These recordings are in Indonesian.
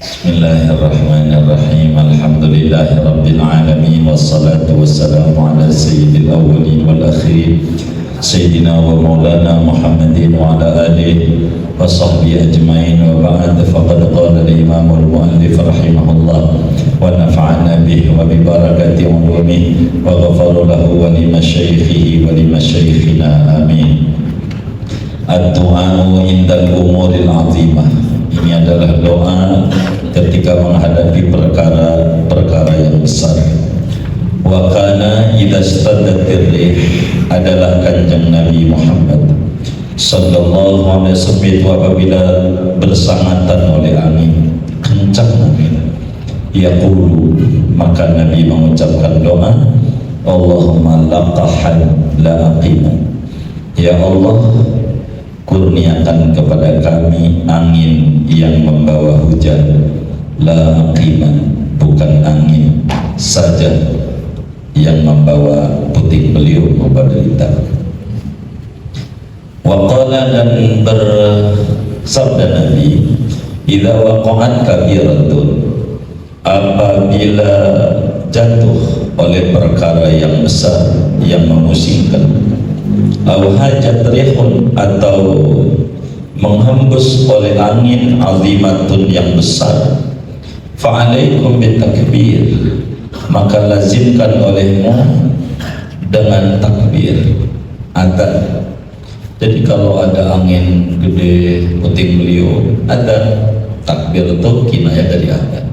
Bismillahirrahmanirrahim. Alhamdulillahirabbil alamin wassalatu wassalamu ala sayyidil awwalin wal akhirin sayyidina wa maulana Muhammadin wa ala alihi wa sahbihi ajmain wa ba'd. Faqad qala al-imam al-muallif rahimahullah wa nafa'ana bihi wa bi barakati ulumihi wa ghafara lahu wa li masyaikhihi wa li masyaikhina amin. Ad-du'a'u indal umuril 'azimah. Ini adalah doa ketika menghadapi perkara-perkara yang besar. Wa kana idza staddatir rih, adalah kanjeng Nabi Muhammad sallallahu alaihi wasallam itu apabila bersangatan oleh angin kencang angin, yaqulu, maka Nabi mengucapkan doa, Allahumma laqahan la aqiman, ya Allah, kurniakan kepada kami angin yang membawa hujan, la aqiman, bukan angin saja yang membawa puting beliung, membawa derita. Wa qala, dan bersabda Nabi, idza waqa'at kabiratun, apabila jatuh oleh perkara yang besar yang memusingkan, au hajat rihun, atau menghembus oleh angin, azimatun, yang besar, fa'alaikum bitakbir, maka lazimkan olehmu dengan takbir, adzan. Jadi kalau ada angin gede, puting beliung, adzan. Takbir itu kinayah dari adzan,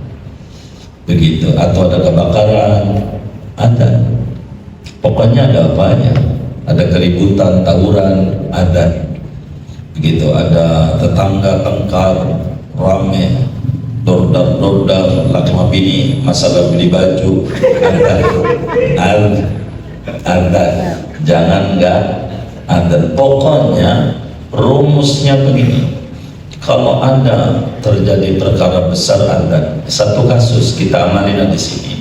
begitu. Atau ada kebakaran, adzan. Pokoknya ada apanya, ada keributan, tawuran, adzan, begitu. Ada tetangga tengkar, rame, dordar laki sama bini masalah beli baju, adzan. Jangan enggak adzan. Pokoknya rumusnya begini, kalau ada terjadi perkara besar, adzan. Satu kasus kita amalin di sini.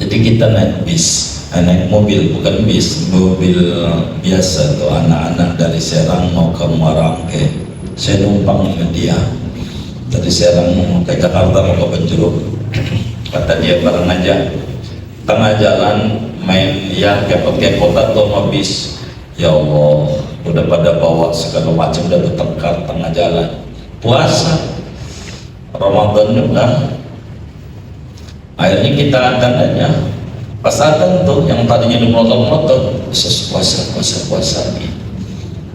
Jadi kita naik bis, naik mobil, bukan bis, mobil biasa tuh, anak-anak dari Serang mau ke Muarangke. Saya numpang dengan dia dari Serang mau ke Jakarta, mau ke Penjuru. Kata dia, bareng aja, tengah jalan main ya kepot-kepotan tuh sama bis. Ya Allah, udah pada bawa segala macam, udah bertengkar tengah jalan. Puasa Ramadan juga, akhirnya kita adzan aja. Pas adzan tuh yang tadinya dimelotot-melotot, puasa gitu.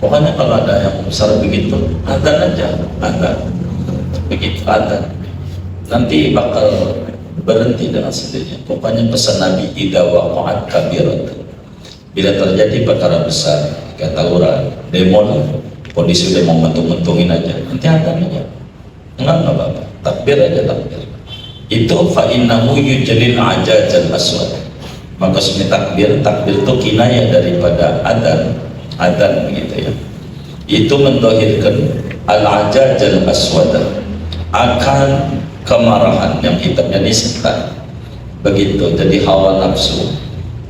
Pokoknya kalau ada yang besar begitu, adzan aja, adzan. Begitu adzan, nanti bakal berhenti dengan sendirinya. Pokoknya pesan Nabi, idza waqa'at kabirat, bila terjadi perkara besar, kayak tawuran, demo, polisi udah mau mentung-mentungin aja, nanti adzan aja. Enggak apa-apa, takbir aja, takbir. Itu fa innahu yujlil ajajal aswad, maka sebenarnya takbir itu kinayah daripada adzan begitu ya. Itu mendohirkan al-ajajal aswad, akan kemarahan yang hitamnya disekat, begitu. Jadi hawa nafsu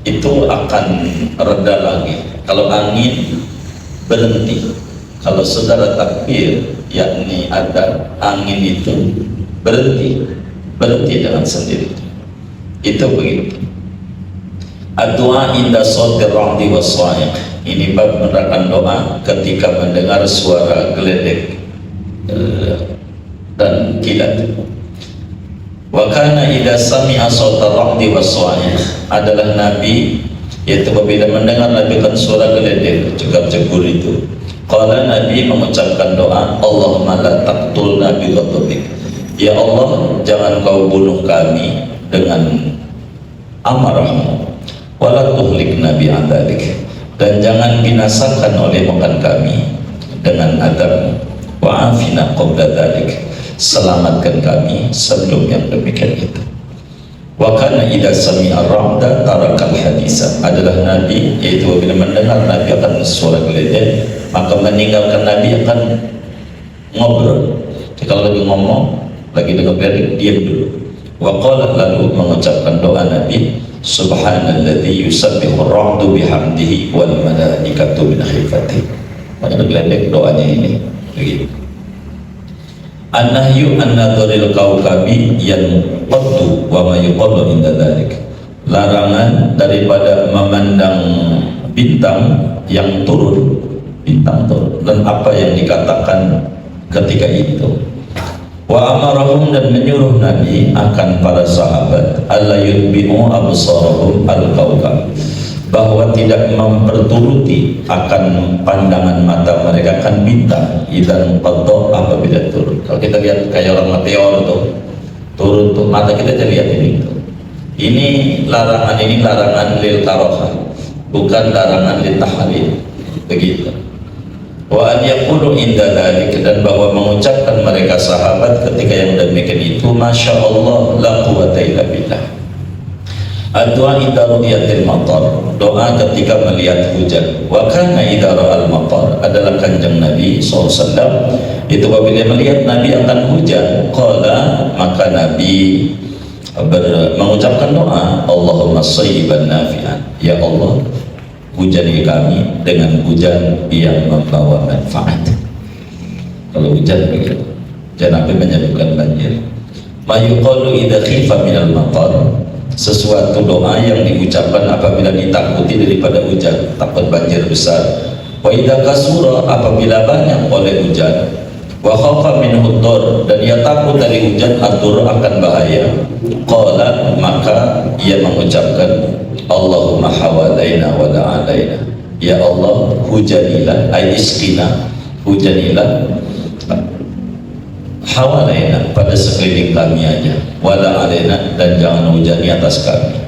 itu akan reda lagi kalau angin berhenti. Kalau saudara takbir, yakni adzan, angin itu berhenti dengan sendiri. Itu begitu. Ad-du'a inda shawtir ra'di was-sa'iq. Ini bab menerangkan doa ketika mendengar suara geledek dan kilat. Wa kana idza sami'a shawtar ra'di was-sa'iq, adalah Nabi, yaitu apabila mendengar Nabi kan suara geledek, cegap-cegur itu, qala, Nabi mengucapkan doa, Allahumma la taqtulna bi ghadabik, ya Allah, jangan kau bunuh kami dengan amarahmu, wala tuhlikna bi adzalik, dan jangan binasakan oleh makan kami dengan adabmu, wa afina qabla dzalik, selamatkan kami sebelum yang demikian itu. Wa kana idza sami'a ar-ra'da tarakal hadisa, adalah Nabi, yaitu apabila mendengar Nabi akan suara geledek, maka meninggalkan Nabi akan ngobrol. Jadi kalau lagi ngomong, lagi dengar geledek, diam dulu. Wa qala, lalu mengucapkan doa Nabi, Subhanalladzi yusabbihu ar-ra'du bihamdihi wal malaikatu min khifatihi. Makanya gelendek doanya ini begitu. An-nahyu an nadharil kawkabi yanqaddu wa ma yuqallu inda dzalik. Larangan daripada memandang bintang yang turun, bintang turun, dan apa yang dikatakan ketika itu. Wa amarahum, dan menyuruh Nabi akan para sahabat alla yutbi'u absarahum al-kawkab, bahwa tidak memperturuti akan pandangan mata mereka akan bintang idan qadda, apabila turun. Kalau kita lihat kayak orang meteor tuh turun tuh, mata kita jadi lihat ini tuh. Ini larangan lil karahah, bukan larangan lil tahlil, begitu. Wa an yaqulu inda dzalik, dan bahwa mengucapkan mereka sahabat ketika yang demikian itu, masya Allah la quwwata illa billah. Ad-du'a idza ru'yatil matar, doa ketika melihat hujan. Wa kana idza ra'al matar, adalah kanjeng Nabi SAW itu apabila melihat Nabi akan hujan, qala, maka Nabi mengucapkan doa, Allahumma shayyiban nafi'an, ya Allah hujani kami dengan hujan yang membawa manfaat. Kalau hujan begitu, jangan sampai menyebabkan banjir. Ma yuqalu idza khifa minal matar, sesuatu doa yang diucapkan apabila ditakuti daripada hujan, takut banjir besar. Wa idza kasura, apabila banyak oleh hujan. Wa khafa minhu ad-dar, dan ia takut dari hujan ad-dar akan bahaya. Qala, maka ia mengucapkan, Allahumma hawalaina wa la alaina, ya Allah hujanilah, ay iskina, hujanilah hawalaina, pada sekeliling kami aja, wa la alaina, dan jangan hujani atas kami.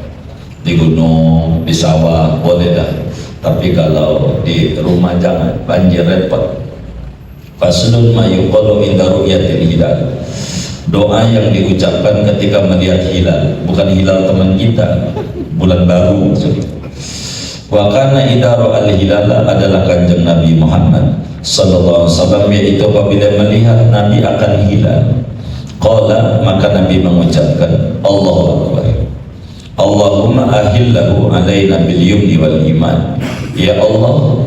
Di gunung, di sawah boleh dah, tapi kalau di rumah jangan, banjir repot. Faslun ma yuqalu inda ru'yatil hilal, doa yang diucapkan ketika melihat hilal, bukan hilal teman kita, bulan baru maksudnya. Wa kana idza ra'al hilala, adalah kanjeng Nabi Muhammad sallallahu alaihi wasallam, yaitu apabila melihat Nabi akan hilal, qala, maka Nabi mengucapkan, Allahu akbar, Allahumma ahillahu alaina bil yumni wal iman, ya Allah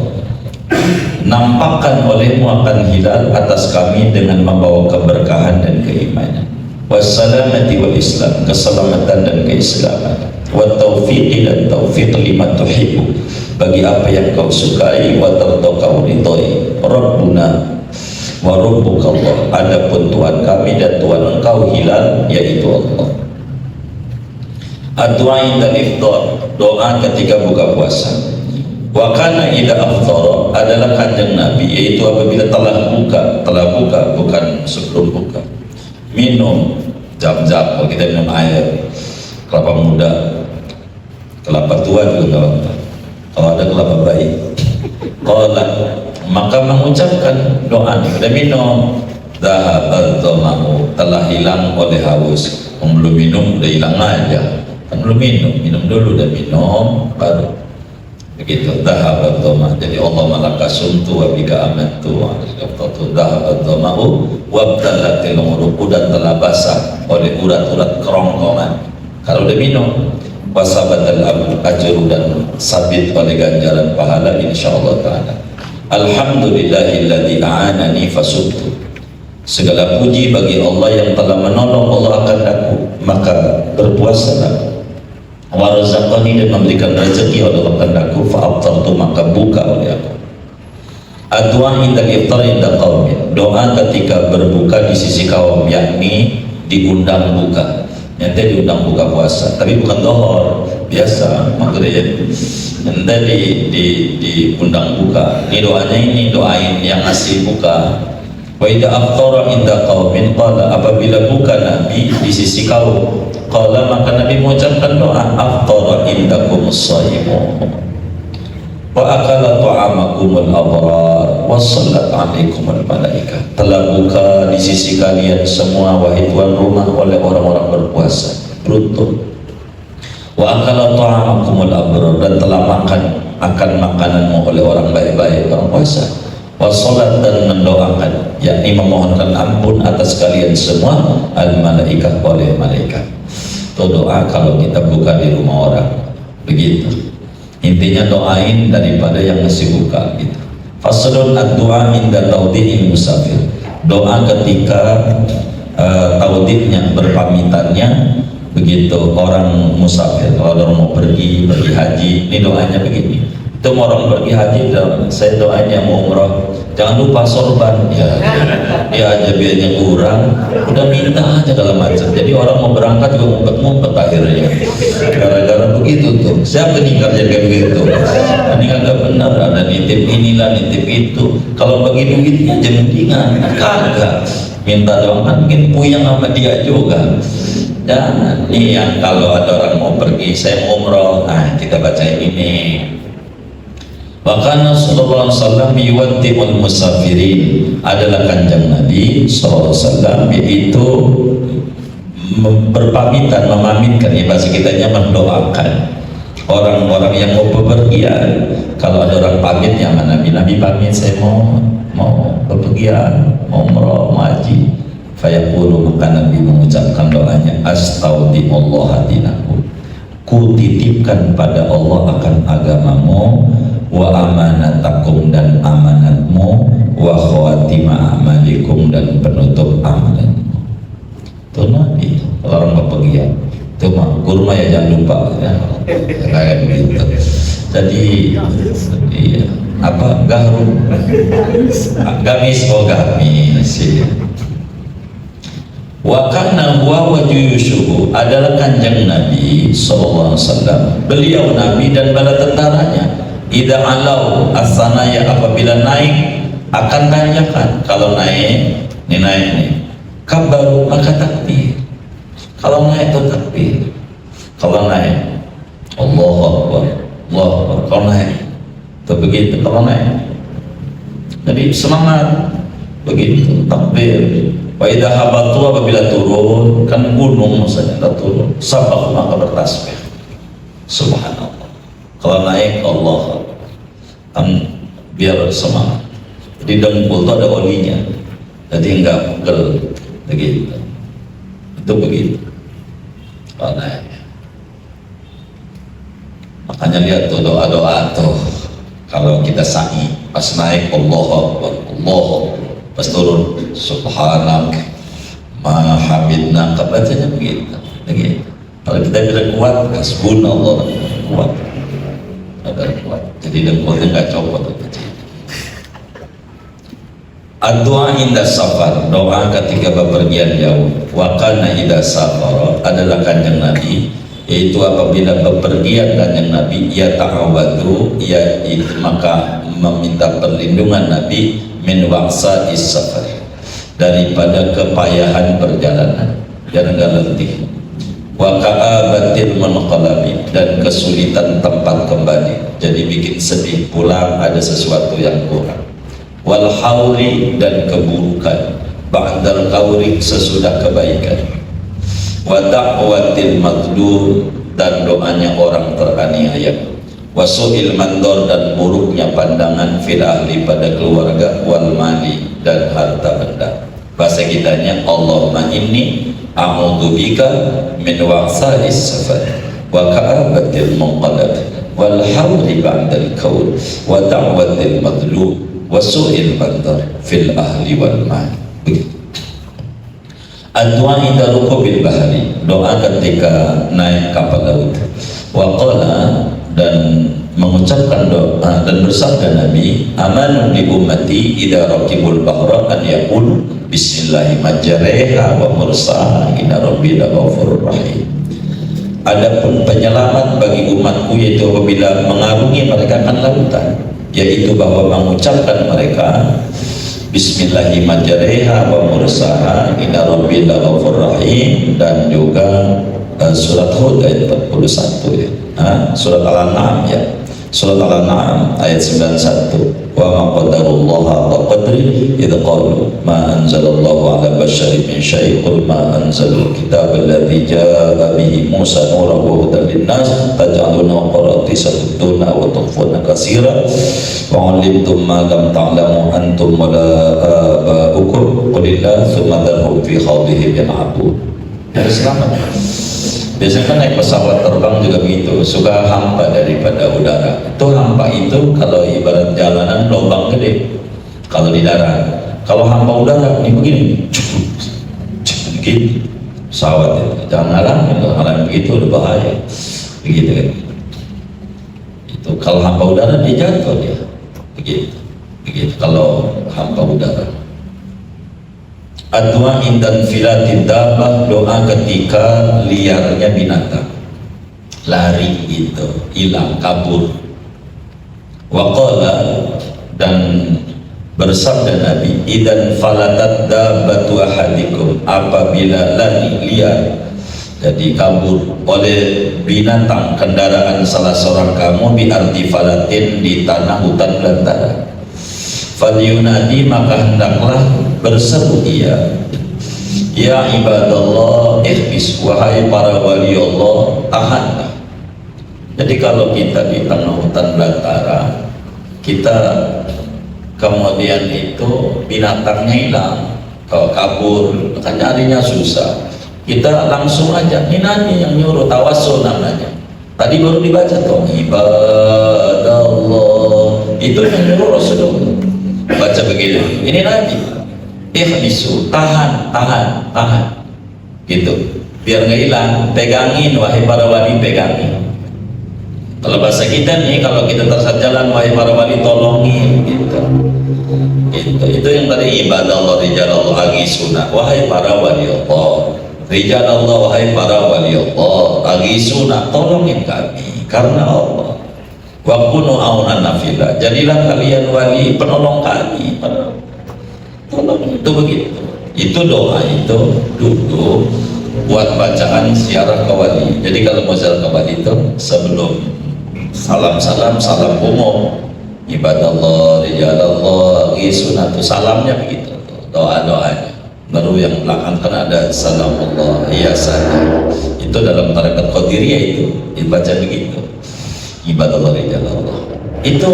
nampakkan olehmu akan hilal atas kami dengan membawa keberkahan dan keimanan, wassalamati wal islam, keselamatan dan keislaman, wa taufiqi, dan taufiq lima tuhibbu, bagi apa yang kau sukai, wa tarda, kau ridhoi, rabbuna wa rabbuka Allah, adapun Tuhan kami dan Tuhan engkau hilal, yaitu Allah. Ad-du'a inda iftar, doa ketika buka puasa. Wa kana idza aftara, adalah kanjeng Nabi, yaitu apabila telah buka, bukan sebelum buka, minum jam-jam. Kalau kita minum air kelapa muda, kelapa tua juga nggak apa-apa, kalau ada kelapa baik. Qala, maka mengucapkan doa, kita minum, dhahaba dhama'u, telah hilang oleh haus. Belum minum udah hilang aja, kan belum minum dulu dan minum baru begitu. Dhahaba dhama'u, jadi Allah malaka sumtu wa bika amantu wa qafatu. Dhahaba dhama'u wa btalatil uruqu, dan telah basah oleh urat-urat kerongkongan kalau udah minum. Wasabatal ajru, dan sabit oleh ganjaran pahala insyaallah taala. Alhamdulillahilladzi a'anani fasubtu, segala puji bagi Allah yang telah menolong Allah akan aku, maka berpuasalah. Warzaqani, dan memberikan rezeki oleh Allah akan aku, fa'aftartu, maka buka oleh aku. Ad-du'a inda iftar inda qaumin, doa ketika berbuka di sisi kaum, yakni diundang buka. Nanti diundang buka puasa, tapi bukan dohor biasa, maksudnya nanti diundang buka. Ini doanya, ini doain yang ngasih buka. Wa idza aftara inda qaumin qala, apabila buka Nabi di sisi kaum, qala, maka Nabi mengucapkan doa, aftara indakumus shaimun wa akala ta'amakumul abrar wa sallat alaikumul malaika, telah buka di sisi kalian semua wahai tuan rumah oleh orang-orang berpuasa, beruntung. Wa akala ta'amakumul abrar, dan telah makan akan makananmu oleh orang baik-baik, orang puasa. Wa salat, dan mendoakan, yakni memohonkan ampun atas kalian semua, al malaikah, oleh malaikat. atau doa kalau kita buka di rumah orang, begitu. Intinya doain daripada yang ngasih buka gitu. Faslun ad-du'a inda tawdi'il musafir. Doa ketika taudihnya, berpamitannya, begitu orang musafir, kalau orang mau pergi haji, ini doanya begini. Itu orang pergi haji, saya doanya mau umrah, jangan lupa sorban ya. Dia aja biayanya kurang, udah minta aja segala macam. Jadi orang mau berangkat juga ngumpet-ngumpet akhirnya. Gara-gara begitu tuh. Siapa nih kerja kayak begitu? Ini agak benar, ada nitip inilah, nitip itu. Kalau bagi duitnya aja mendingan, kagak. Minta doang kan mungkin puyeng sama dia juga. Dan ini yang kalau ada orang mau pergi, saya mau umroh, nah kita baca ini. Bahkan Rasulullah SAW yuwaddi'ul musafirin, adalah kanjeng Nabi SAW yaitu berpamitan, memamitkan, ya bahasa kitanya mendoakan orang-orang yang mau bepergian. Kalau ada orang pamit yang mana Nabi pamit, saya mau bepergian, mau umroh, mau haji, fayaqulu, maka Nabi mengucapkan doanya, astaudi'ullah dinakum, ku titipkan pada Allah akan agamamu, wa amanatakum, dan amanatmu, wa khawatima amalikum, dan penutup amalanmu. Itu Nabi orang bepergian. Itu mah kurma ya, jangan lupa ya. Kayak gitu. Jadi iya, apa garum, gamis, oh gamis ya. Wa kana huwa wajuyushuhu, adalah kanjeng Nabi sallallahu alaihi wasallam, beliau Nabi dan bala tentaranya, idza alau as-sanaya, apabila naik akan tanyakan. Kalau naik nih kabaru, maka takbir. Kalau naik itu takbir. Kalau naik Allahu Akbar, Allahu Akbar. Kalau naik itu begitu. Kalau naik jadi semangat begitu, takbir. Wa idza habatu, apabila turun, kan gunung maksudnya turun, sabah maka bertasbih subhanallah. Kalau naik Allah kan biar semangat. Jadi dengkul itu ada olinya, jadi enggak pegel begitu. Itu begitu kalau naik. Makanya lihat tuh doa-doa tuh, kalau kita sa'i pas naik Allahu Akbar, Allahu Akbar, pas turun subhanak ma hamidna, bacanya begitu. Kalau kita bilang kuat, hasbunallah, kuat, ada kuat. Jadi dengkulnya nggak copot. Ad-du'a inda safar, doa ketika bepergian jauh. Wa kana idza safara, adalah kanjeng Nabi, yaitu apabila bepergian kanjeng Nabi, ya ta'awadu, ya itu maka meminta perlindungan Nabi, min waqsa is-safar, daripada kepayahan perjalanan, biar enggak letih. Wa ka'abatil munqalabi, dan kesulitan tempat kembali, jadi bikin sedih pulang, ada sesuatu yang kurang. Wal hauri, dan keburukan, ba'dal kauri, sesudah kebaikan. Wa da'watil madlum, dan doanya orang teraniaya. Wa su'il mandor, dan buruknya pandangan, fil ahli, pada keluarga, wal mali, dan harta benda. Bahasa kitanya, Allahumma inni a'udzubika min waqsa'is safar wa ka'abatil munqalab wal hawli ba'dal kaul wa da'watil madlum wa su'il mandar fil ahli wal mal. Ad-du'a inda rukubil bahri, doa ketika naik kapal laut. Wa qala, dan mengucapkan doa dan bersabda Nabi, amanu li ummati idza raqibul bahra an yaqul bismillahi majjareha wa mursaha inna rabbi laghafurur rahim. Adapun penyelamat bagi umatku, yaitu apabila mengarungi mereka akan lautan, yaitu bahwa mengucapkan mereka bismillahi majjareha wa mursaha inna rabbi laghafurur rahim, dan juga surat Hud ayat 41 ya. Surat Al-An'am ya. Surat Al-An'am ayat 91, wa ma qadarullaha haqqa qadri idh qalu ma anzalallahu ala basyarin min syai' qul ma anzalul kitaba alladhi jaa bihi Musa nuran wa hudan linnas taj'aluna qaratisa tubduna wa tukhfuna katsira wa 'allimtum ma lam ta'lamu antum wa la aba'ukum qulillah thumma dharhum fi khawdihim yal'abun. Dari selamat Biasanya kan naik pesawat terbang juga begitu, suka hampa daripada udara. Itu hampa itu kalau ibarat jalanan lubang gede kalau di darat. Kalau hampa udara ini begini, cukup begini pesawat itu. Jangan halang begitu udah bahaya. Begitu kan. Itu kalau hampa udara dia jatuh dia. Begitu kalau hampa udara. Adwa indan filatid dabah, doa ketika liarnya binatang lari itu hilang kabur. Waqala, dan bersabda Nabi, idan falatat dabbatu ahadikum, apabila lari liar jadi kabur oleh binatang kendaraan salah seorang kamu, bi ardi falatin, di tanah hutan belantara, falyunadi, maka hendaklah berseru ia, ya ibadallah ihbis, wahai para wali Allah, tahanlah. Jadi kalau kita di tengah hutan belantara, kita kemudian itu binatangnya hilang, kalau kabur kan nyarinya susah, kita langsung aja, ini Nabi yang nyuruh, tawasul namanya. Tadi baru dibaca tuh, ibadallah, itu yang nyuruh Rasulullah baca begitu. Ini Nabi, ihbisu, tahan gitu, biar nggak hilang, pegangin wahai para wali, pegangin. Kalau bahasa kita nih, kalau kita tersesat jalan, wahai para wali tolongin gitu. Itu yang tadi ibadallah rijalallah agisuna, wahai para wali Allah, rijalallah, wahai para wali Allah, agisuna, tolongin kami karena Allah. Wa kunu aunan nafillah, jadilah kalian wali penolong kami, tolong. Itu begitu. Itu doa itu dulu buat bacaan ziarah ke wali. Jadi kalau mau ziarah ke wali itu sebelum salam umum, ibadallah rijalallah agisuna, itu salamnya begitu, doa-doanya. Baru yang belakang kan ada salamullah hiasannya, itu dalam tarekat qadiriyah itu dibaca begitu, ibadallah rijalallah. Itu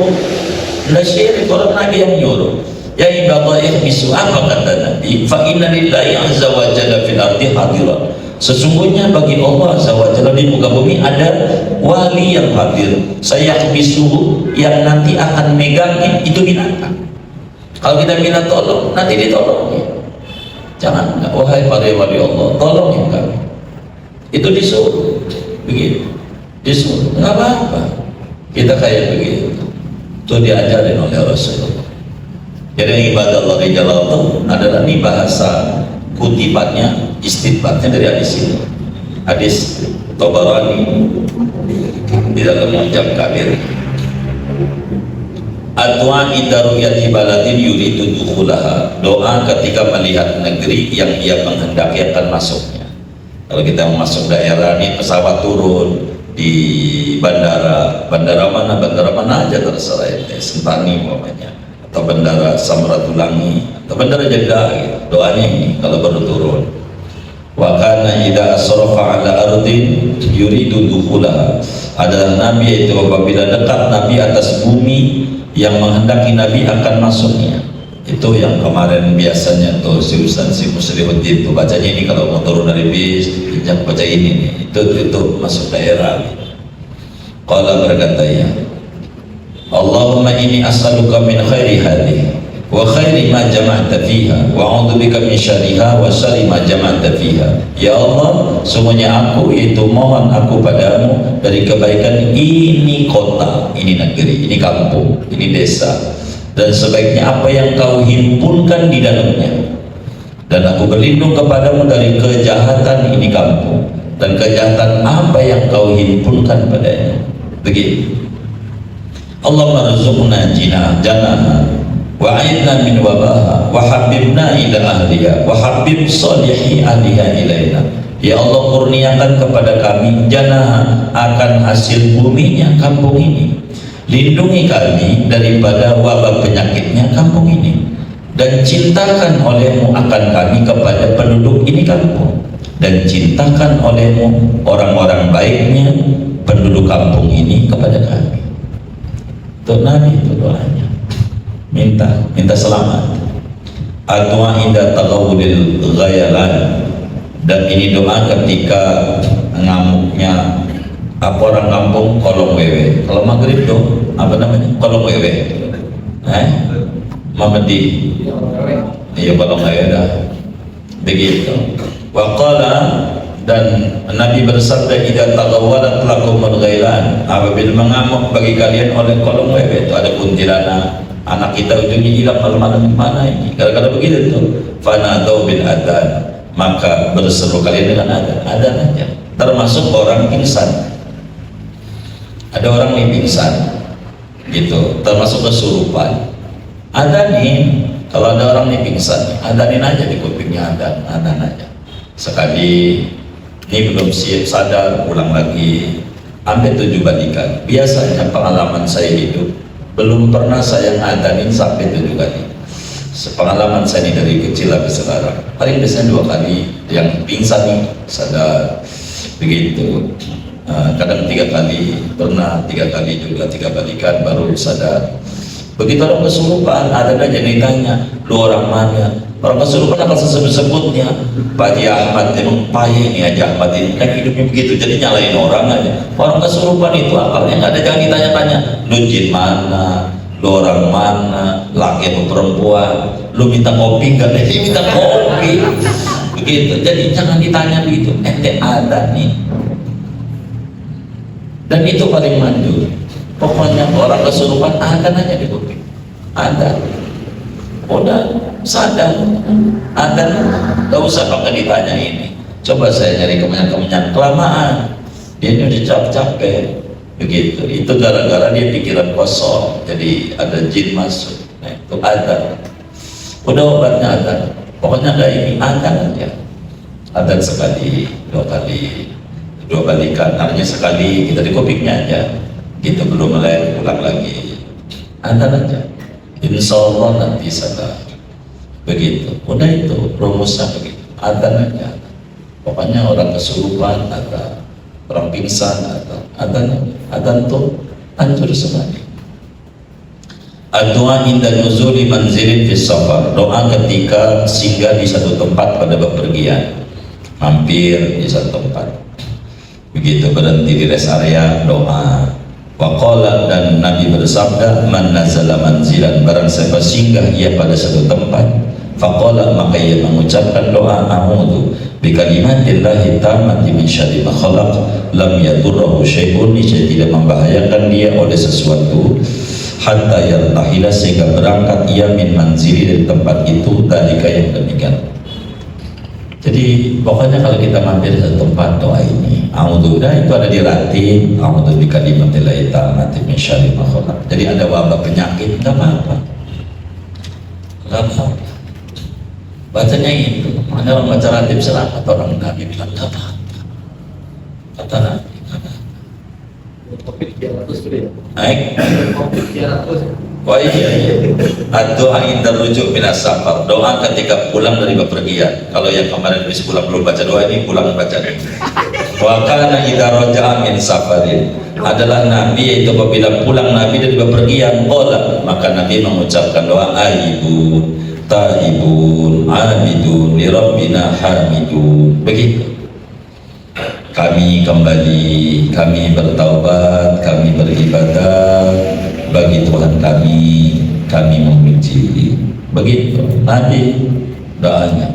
syirik, orang Nabi yang nyuruh, ya ibadallah ihbisu, apa kata Nabi, fa inna lillahi azza wa jalla fil ardi hadiran, sesungguhnya bagi Allah azza wa jalla di muka bumi ada wali yang hadir, saya ihbisu, yang nanti akan megangin itu binatang. Kalau kita minta tolong, nanti ditolongin. Jangan, wahai para wali Allah, tolongin kami. Itu disuruh begitu, disuruh, nggak apa-apa. Kita kayak begitu, itu diajarin oleh Rasulullah. Jadi ibadah Allah rijalallah adalah ini bahasa kutipannya, istidbatnya dari hadis ini, hadis Tabarani di dalam Mu'jam Kabir. Adwa inda ru'yati baladin yuridu dukhulaha, doa ketika melihat negeri yang ia menghendaki akan masuknya. Kalau kita mau masuk daerah ini, pesawat turun di bandara mana aja terserah, Sentani umpamanya, atau bandara Samratulangi atau bandara Jeddah gitu. Doanya ini kalau baru turun, wa kana idza asrafa ala ardin yuridu dukhulaha, adalah Nabi itu apabila dekat Nabi atas bumi yang menghendaki Nabi akan masuknya. Itu yang kemarin biasanya tuh si Ustaz si Muslihuddin tuh bacanya ini kalau mau turun dari bis, injak baca ini nih. Itu masuk daerah. Qala, berkata ya, Allahumma inni as'aluka min khairi hadhihi wa khairi ma jama'ta fiha wa a'udzubika min syarriha wa syarri ma jama'ta fiha. Ya Allah, semuanya aku itu mohon aku padamu dari kebaikan ini kota, ini negeri, ini kampung, ini desa, dan sebaiknya apa yang kau himpunkan di dalamnya, dan aku berlindung kepadamu dari kejahatan ini kampung dan kejahatan apa yang kau himpunkan padanya. Begitu. Allahumma rzuqna janaha wa a'idna min wabaha wa habibna ila ahliha wa habib salihi ahliha ilaina. Ya Allah, kurniakan kepada kami janaha, akan hasil buminya kampung ini, lindungi kami daripada wabah penyakitnya kampung ini, dan cintakan olehmu akan kami kepada penduduk ini kampung, dan cintakan olehmu orang-orang baiknya penduduk kampung ini kepada kami. Itu Nabi itu doanya, minta selamat. Adwa inda tagawulil ghayalan, dan ini doa ketika ngamuknya apa orang kampung kolong wewe. Kalau maghrib tuh apa namanya kolong wewe, mamedi, iya kolong wewe dah begitu. Waqala, dan Nabi bersabda, idza taghawwalat lakumul ghailan, apabila mengamuk bagi kalian oleh kolong wewe, itu ada kuntilanak, anak kita ujungnya hilang malam-malam mana ini, gara-gara begitu tuh, fanadau bil adzan, maka berseru kalian dengan adzan aja. Termasuk orang pingsan, ada orang yang pingsan gitu, termasuk kesurupan, adanin. Kalau ada orang yang pingsan, adanin aja di kupingnya, adan aja sekali. Ini belum siap sadar, ulang lagi, sampai 7 balikan. Biasanya pengalaman saya hidup, belum pernah saya ngadanin sampai 7 kali. Pengalaman saya ini dari kecil sampai sekarang, paling biasanya 2 kali. Yang pingsan nih sadar begitu, kadang 3 kali, pernah 3 kali juga, 3 balikan baru sadar. Begitu orang kesurupan, ada aja ditanya, lu orang mana? Orang kesurupan akan sebut-sebutnya, Pak Haji Ahmad, emang payah ini Haji Ahmad ini, kan hidupnya begitu, jadi nyalain orang aja. Orang kesurupan itu akalnya nggak ada, jangan ditanya-tanya, lu jin mana, lu orang mana, laki atau perempuan, lu minta kopi nggak? Dia minta kopi, begitu. Jadi jangan ditanya begitu, ente ada nih. Dan itu paling manjur. Pokoknya orang kesurupan ada aja di kuping, ada, udah sadar, ada, gak usah pakai ditanya ini. Coba saya nyari kemenyan kelamaan, dia ini udah capek, begitu. Itu gara-gara dia pikiran kosong, jadi ada jin masuk. Nah, itu ada, udah obatnya ada. Pokoknya ada ini, ada aja. Ada sekali, 2 kali, 2 balikan, artinya sekali kita di kupingnya aja. Kita belum mulai ulang lagi, ada aja, insya Allah nanti sadar, begitu. Udah itu rumusnya begitu, ada aja. Pokoknya orang kesurupan ada, orang pingsan ada tuh hancur sekali. Doa inda nuzuli manzilin fis safar, doa ketika singgah di satu tempat pada bepergian, mampir di satu tempat, begitu berhenti di rest area, doa. Waqala, dan Nabi bersabda, man nazala manzilan, barang siapa singgah ia pada satu tempat, faqala, maka ia mengucapkan doa, a'udzu bikalimatillahi tammati min syarri ma khalaq, lam yadurruhu syai'un, tidak membahayakan dia oleh sesuatu, hatta yartahila, sehingga berangkat ia min manzili, dari tempat itu, dalika yang demikian. Jadi pokoknya kalau kita mampir ke tempat, doa ini, a'udzu, itu ada di Latin, a'udzu bikalimatillahi tammati min syarri ma khalaq. Jadi ada wabah penyakit, enggak apa-apa, enggak apa-apa, bacanya itu. Mana orang baca ratib selamat, orang Nabi bilang enggak apa-apa, kata Nabi, enggak apa-apa. Oh iya, doa indah rujuk minas safar, doa ketika pulang dari bepergian. Kalau yang kemarin habis pulang belum baca doa, ini pulang baca doa. Wa kana idza raja'a min safarin, adalah Nabi, yaitu apabila pulang Nabi dari bepergian, qala, maka Nabi mengucapkan doa, aibun taibun abidun li rabbina hamidun, begitu. Kami kembali, kami bertaubat, kami beribadah bagi Tuhan kami memuji, begitu Nabi doanya.